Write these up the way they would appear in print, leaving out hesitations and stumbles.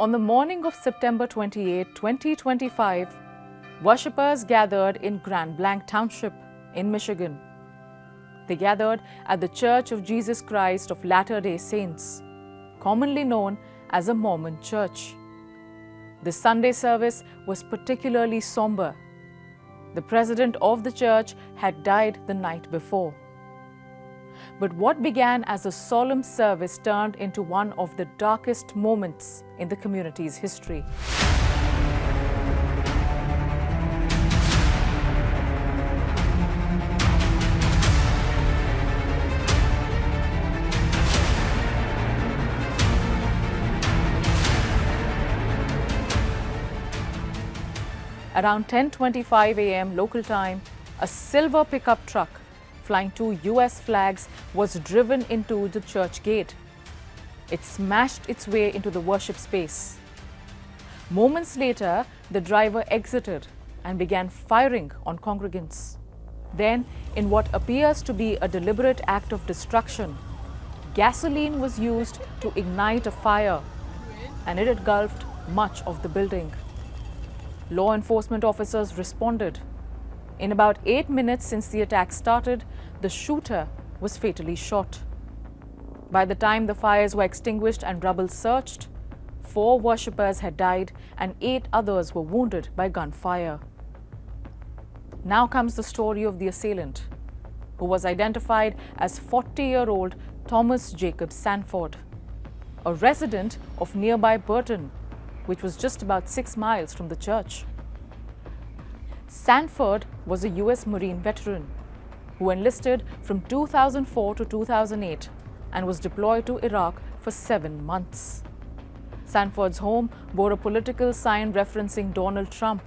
On the morning of September 28, 2025, worshippers gathered in Grand Blanc Township in Michigan. They gathered at the Church of Jesus Christ of Latter-day Saints, commonly known as a Mormon church. The Sunday service was particularly somber. The president of the church had died the night before. But what began as a solemn service turned into one of the darkest moments in the community's history. Around 10:25 a.m. local time, a silver pickup truck flying 2 US flags was driven into the church gate. It smashed its way into the worship space. Moments later, the driver exited and began firing on congregants. Then, in what appears to be a deliberate act of destruction, gasoline was used to ignite a fire, and it engulfed much of the building. Law enforcement officers responded. In about 8 minutes since the attack started, the shooter was fatally shot. By the time the fires were extinguished and rubble searched, 4 worshippers had died and 8 others were wounded by gunfire. Now comes the story of the assailant, who was identified as 40-year-old Thomas Jacob Sanford, a resident of nearby Burton, which was just about 6 miles from the church. Sanford was a US Marine veteran who enlisted from 2004 to 2008 and was deployed to Iraq for 7 months. Sanford's home bore a political sign referencing Donald Trump,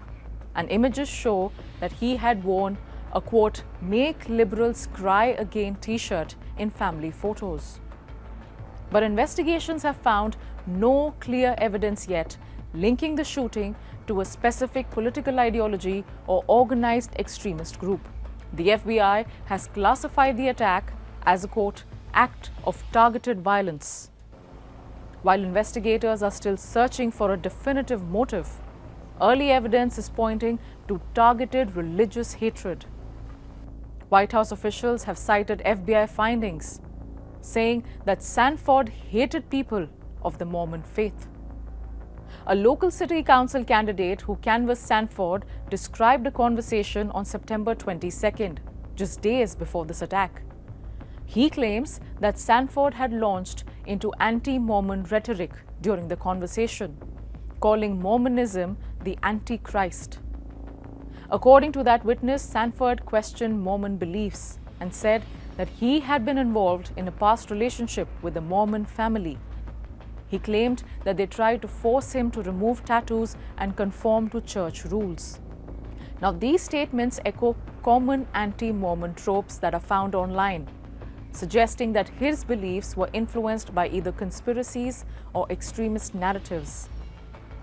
and images show that he had worn a, quote, "Make Liberals Cry Again" t-shirt in family photos. But investigations have found no clear evidence yet linking the shooting to a specific political ideology or organized extremist group. The FBI has classified the attack as a, quote, "act of targeted violence." While investigators are still searching for a definitive motive, early evidence is pointing to targeted religious hatred. White House officials have cited FBI findings, saying that Sanford hated people of the Mormon faith. A local city council candidate who canvassed Sanford described a conversation on September 22nd, just days before this attack. He claims that Sanford had launched into anti-Mormon rhetoric during the conversation, calling Mormonism the Antichrist. According to that witness, Sanford questioned Mormon beliefs and said that he had been involved in a past relationship with a Mormon family. He claimed that they tried to force him to remove tattoos and conform to church rules. Now, these statements echo common anti-Mormon tropes that are found online, suggesting that his beliefs were influenced by either conspiracies or extremist narratives.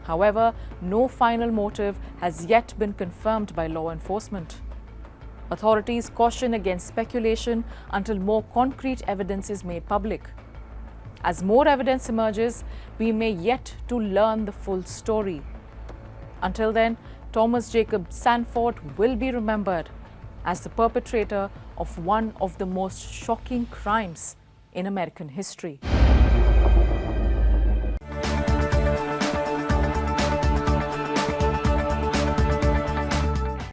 However, no final motive has yet been confirmed by law enforcement. Authorities caution against speculation until more concrete evidence is made public. As more evidence emerges, we may yet to learn the full story. Until then, Thomas Jacob Sanford will be remembered as the perpetrator of one of the most shocking crimes in American history.